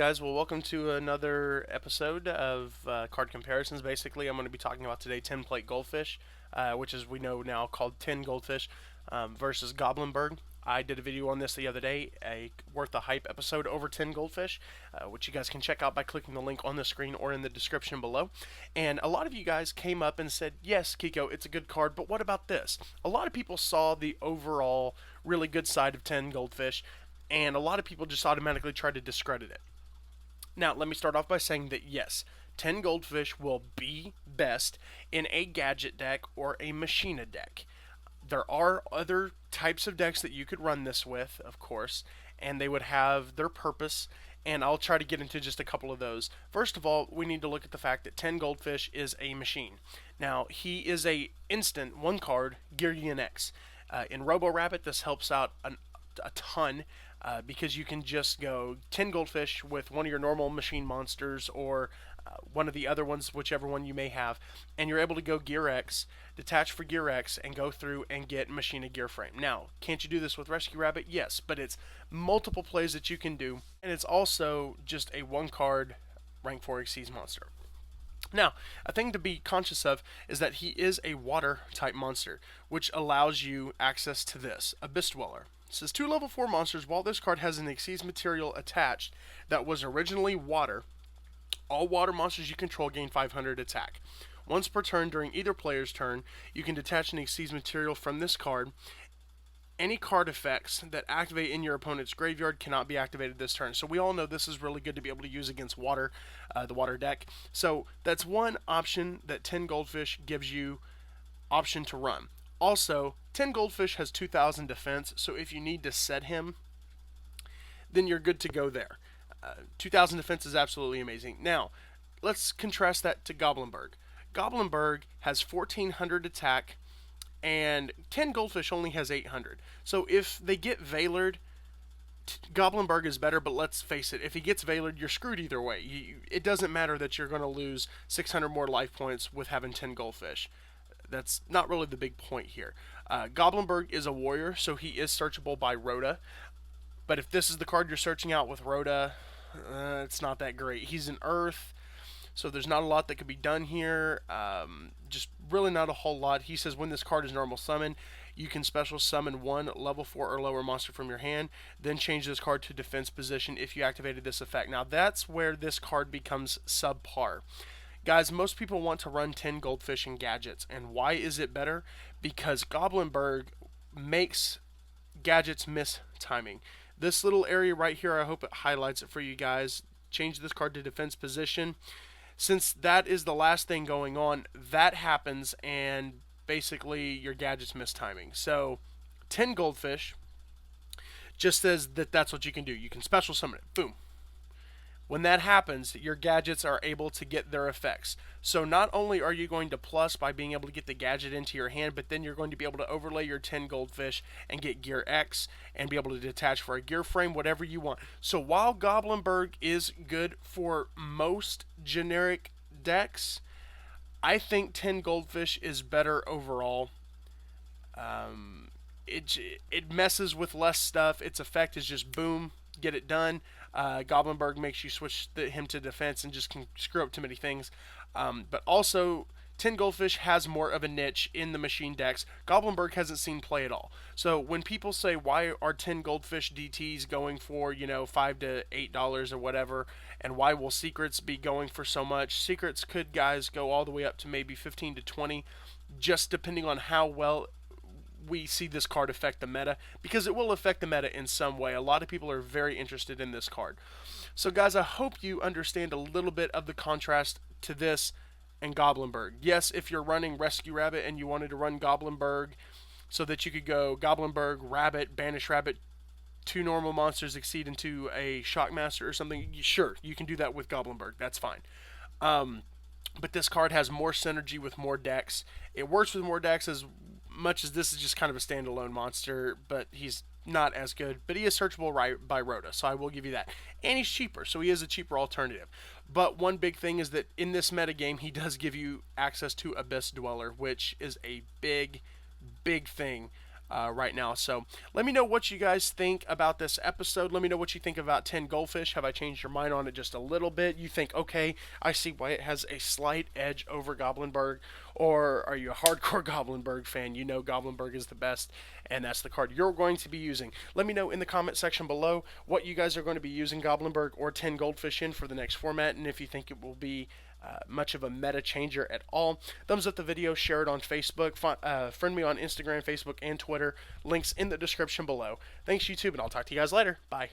guys. Well, welcome to another episode of Card Comparisons. Basically, I'm going to be talking about today 10 plate Goldfish, which is we know now called 10 Goldfish, versus Goblinburg. I did a video on this the other day, a worth the hype episode over 10 Goldfish, which you guys can check out by clicking the link on the screen or in the description below. And a lot of you guys came up and said, yes, Kiko, it's a good card, but what about this? A lot of people saw the overall really good side of 10 Goldfish, and a lot of people just automatically try to discredit it. Now, let me start off by saying that yes, 10 Goldfish will be best in a gadget deck or a machina deck. There are other types of decks that you could run this with, of course, and they would have their purpose, and I'll try to get into just a couple of those. First of all, we need to look at the fact that 10 Goldfish is a machine. Now, he is a instant one card Gear X. In Robo Rabbit, this helps out a ton because you can just go 10 Goldfish with one of your normal machine monsters or one of the other ones, whichever one you may have, and you're able to go Gear X, detach for Gear X, and go through and get Machina Gear Frame. Now, can't you do this with Rescue Rabbit? Yes, but it's multiple plays that you can do, and it's also just a one card rank 4 Xyz monster. Now, a thing to be conscious of is that he is a water type monster, which allows you access to this Abyss Dweller. It says 2 level 4 monsters. While this card has an Xyz material attached that was originally water, all water monsters you control gain 500 attack. Once per turn during either player's turn, you can detach an Xyz material from this card. Any card effects that activate in your opponent's graveyard cannot be activated this turn. So we all know this is really good to be able to use against water, the water deck. So that's one option that 10 Goldfish gives you option to run. Also, 10 Goldfish has 2,000 defense, so if you need to set him, then you're good to go there. 2,000 defense is absolutely amazing. Now, let's contrast that to Goblinburg. Goblinburg has 1,400 attack, and 10 Goldfish only has 800. So if they get Veilered, Goblinburg is better, but let's face it, if he gets Veilered, you're screwed either way. It doesn't matter that you're going to lose 600 more life points with having 10 Goldfish. That's not really the big point here. Goblinburg is a warrior, so he is searchable by Rhoda. But if this is the card you're searching out with Rhoda, it's not that great. He's an Earth, so there's not a lot that could be done here. Just really not a whole lot. He says when this card is normal summon, you can special summon one level 4 or lower monster from your hand, then change this card to defense position if you activated this effect. Now that's where this card becomes subpar. Guys, most people want to run 10 Goldfish and gadgets, and why is it better? Because Goblinburg makes gadgets miss timing. This little area right here, I hope it highlights it for you guys. Change this card to defense position. Since that is the last thing going on, that happens, and basically your gadgets miss timing. So 10 Goldfish just says that that's what you can do. You can special summon it. Boom. When that happens, your gadgets are able to get their effects. So not only are you going to plus by being able to get the gadget into your hand, but then you're going to be able to overlay your 10 Goldfish and get Gear X and be able to detach for a gear frame, whatever you want. So while Goblinburg is good for most generic decks, I think 10 Goldfish is better overall. It messes with less stuff. Its effect is just boom, get it done. Goblinburg makes you switch him to defense and just can screw up too many things. But also, 10 Goldfish has more of a niche in the machine decks. Goblinburg hasn't seen play at all. So when people say, why are 10 Goldfish DTs going for, $5 to $8 or whatever, and why will secrets be going for so much? Secrets could, guys, go all the way up to maybe 15 to 20, just depending on how well we see this card affect the meta, because it will affect the meta in some way. A lot of people are very interested in this card. So guys, I hope you understand a little bit of the contrast to this and Goblinburg. Yes, if you're running Rescue Rabbit and you wanted to run Goblinburg so that you could go Goblinburg, Rabbit, Banish Rabbit, 2 normal monsters exceed into a Shockmaster or something, sure, you can do that with Goblinburg. That's fine. But this card has more synergy with more decks. It works with more decks as much as this is just kind of a standalone monster, but he's not as good. But he is searchable by Rhoda, so I will give you that. And he's cheaper, so he is a cheaper alternative. But one big thing is that in this metagame, he does give you access to Abyss Dweller, which is a big, big thing right now. So let me know what you guys think about this episode. Let me know what you think about 10 Goldfish. Have I changed your mind on it just a little bit? You think, okay, I see why it has a slight edge over Goblinburg, or are you a hardcore Goblinburg fan? You know Goblinburg is the best, and that's the card you're going to be using. Let me know in the comment section below what you guys are going to be using Goblinburg or 10 Goldfish in for the next format, and if you think it will be much of a meta changer at all. Thumbs up the video, share it on Facebook, friend me on Instagram, Facebook, and Twitter. Links in the description below. Thanks, YouTube, and I'll talk to you guys later. Bye.